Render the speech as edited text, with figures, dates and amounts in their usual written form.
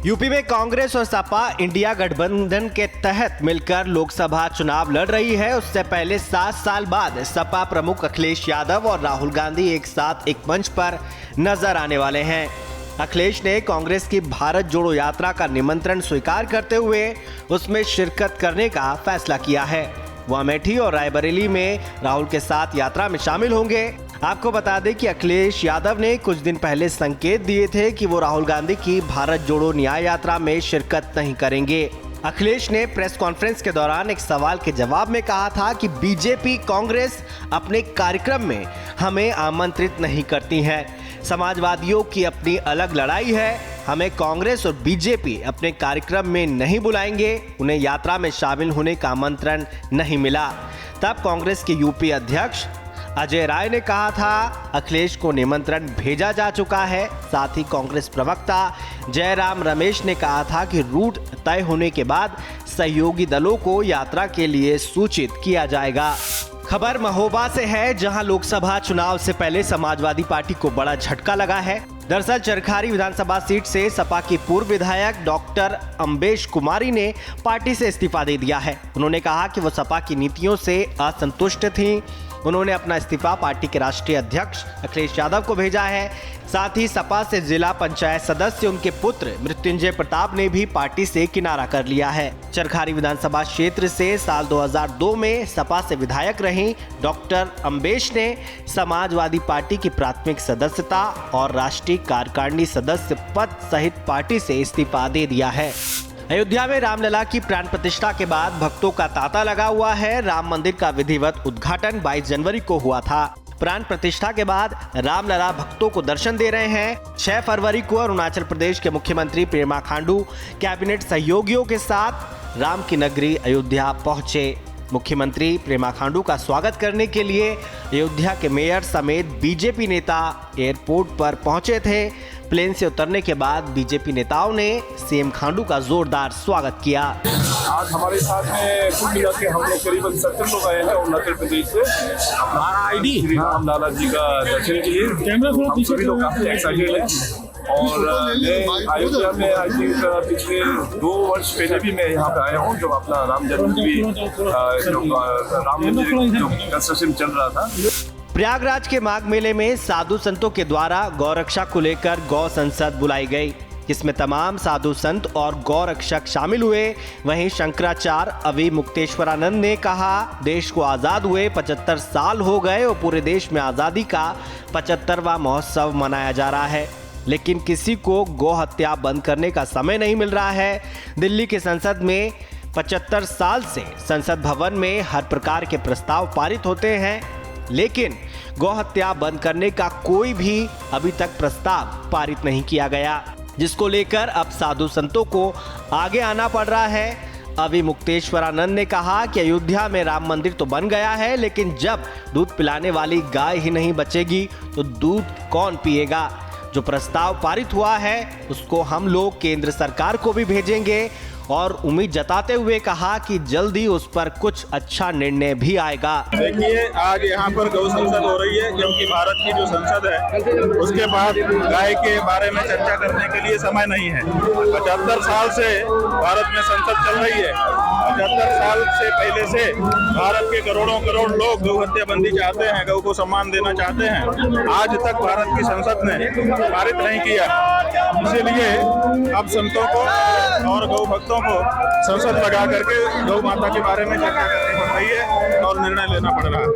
UP में कांग्रेस और Sapa India गठबंधन के तहत मिलकर लोकसभा चुनाव लड़ रही है। उससे पहले 7 साल बाद सपा प्रमुख अखिलेश यादव और राहुल गांधी एक साथ एक मंच पर नजर आने वाले हैं। अखिलेश ने कांग्रेस की भारत जोड़ो यात्रा का निमंत्रण स्वीकार करते हुए उसमें शिरकत करने का फैसला किया है। वह अमेठी और रायबरेली में राहुल के साथ यात्रा में शामिल होंगे। आपको बता दें कि अखिलेश यादव ने कुछ दिन पहले संकेत दिए थे कि वो राहुल गांधी की भारत जोड़ो न्याय यात्रा में शिरकत नहीं करेंगे। अखिलेश ने प्रेस कॉन्फ्रेंस के दौरान एक सवाल के जवाब में कहा था कि बीजेपी कांग्रेस अपने कार्यक्रम में हमें आमंत्रित नहीं करती है। समाजवादियों की अपनी अलग लड़ाई है। हमें कांग्रेस और बीजेपी अपने कार्यक्रम में नहीं बुलाएंगे। उन्हें यात्रा में शामिल होने का आमंत्रण नहीं मिला। तब कांग्रेस के यूपी अध्यक्ष अजय राय ने कहा था अखिलेश को निमंत्रण भेजा जा चुका है। साथ ही कांग्रेस प्रवक्ता जयराम रमेश ने कहा था कि रूट तय होने के बाद सहयोगी दलों को यात्रा के लिए सूचित किया जाएगा। खबर महोबा से है, जहां लोकसभा चुनाव से पहले समाजवादी पार्टी को बड़ा झटका लगा है। दरअसल चरखारी विधानसभा सीट से सपा की पूर्व विधायक डॉक्टर अम्बेश कुमारी ने पार्टी से इस्तीफा दे दिया है। उन्होंने कहा कि वो सपा की नीतियों से असंतुष्ट थीं। उन्होंने अपना इस्तीफा पार्टी के राष्ट्रीय अध्यक्ष अखिलेश यादव को भेजा है। साथ ही सपा से जिला पंचायत सदस्य उनके पुत्र मृत्युंजय प्रताप ने भी पार्टी से किनारा कर लिया है। चरखारी विधानसभा क्षेत्र से साल 2002 में सपा से विधायक रहीं डॉक्टर अम्बेश ने समाजवादी पार्टी की प्राथमिक सदस्यता और राष्ट्रीय कार्यकारिणी सदस्य पद सहित पार्टी से इस्तीफा दे दिया है। अयोध्या में रामलला की प्राण प्रतिष्ठा के बाद भक्तों का तांता लगा हुआ है। राम मंदिर का विधिवत उद्घाटन 22 जनवरी को हुआ था। प्राण प्रतिष्ठा के बाद रामलला भक्तों को दर्शन दे रहे हैं। 6 फरवरी को अरुणाचल प्रदेश के मुख्यमंत्री पेमा खांडू कैबिनेट सहयोगियों के साथ राम की नगरी अयोध्या पहुंचे। मुख्यमंत्री पेमा खांडू का स्वागत करने के लिए अयोध्या के मेयर समेत बीजेपी नेता एयरपोर्ट पर पहुंचे थे। प्लेन से उतरने के बाद बीजेपी नेताओं ने सीएम खांडू का जोरदार स्वागत किया। आज हमारे साथ में कुल मिला के हम लोग करीबन 70 लोग आए हैं अरुणाचल प्रदेश से श्री रामलला जी का दर्शन के लिए। हम सभी लोग काफी एक्साइटेड हैं और अयोध्या में आई थिंक पिछले 2 वर्ष पहले भी मैं यहाँ पे आया हूँ जब अपना राम जन्मभूमि राम मंदिर जो कंस्ट्रक्शन चल रहा था। प्रयागराज के माघ मेले में साधु संतों के द्वारा गौरक्षा को लेकर गौ संसद बुलाई गई, जिसमें तमाम साधु संत और गौरक्षक शामिल हुए। वहीं शंकराचार्य अवि मुक्तेश्वरानंद ने कहा देश को आज़ाद हुए 75 साल हो गए और पूरे देश में आज़ादी का 75वां महोत्सव मनाया जा रहा है, लेकिन किसी को गौ हत्या बंद करने का समय नहीं मिल रहा है। दिल्ली की संसद में 75 साल से संसद भवन में हर प्रकार के प्रस्ताव पारित होते हैं, लेकिन गौ हत्या बंद करने का कोई भी अभी तक प्रस्ताव पारित नहीं किया गया, जिसको लेकर अब साधु संतों को आगे आना पड़ रहा है। अवि मुक्तेश्वरानंद ने कहा कि अयोध्या में राम मंदिर तो बन गया है, लेकिन जब दूध पिलाने वाली गाय ही नहीं बचेगी तो दूध कौन पिएगा। जो प्रस्ताव पारित हुआ है उसको हम लोग केंद्र सरकार को भी भेजेंगे और उम्मीद जताते हुए कहा कि जल्दी उस पर कुछ अच्छा निर्णय भी आएगा। देखिए, आज यहाँ पर गौ संसद हो रही है, क्योंकि भारत की जो संसद है उसके बाद गाय के बारे में चर्चा करने के लिए समय नहीं है। 75 साल से भारत में संसद चल रही है। 75 साल से पहले से भारत के करोड़ों करोड़ लोग गौ हत्या बंदी चाहते हैं, गौ को सम्मान देना चाहते हैं। आज तक भारत की संसद ने पारित नहीं किया। इसीलिए अब संतों को और गौ भक्तों को संसद लगा करके गौ माता के बारे में चर्चा करनी पड़ रही है और निर्णय लेना पड़ रहा है।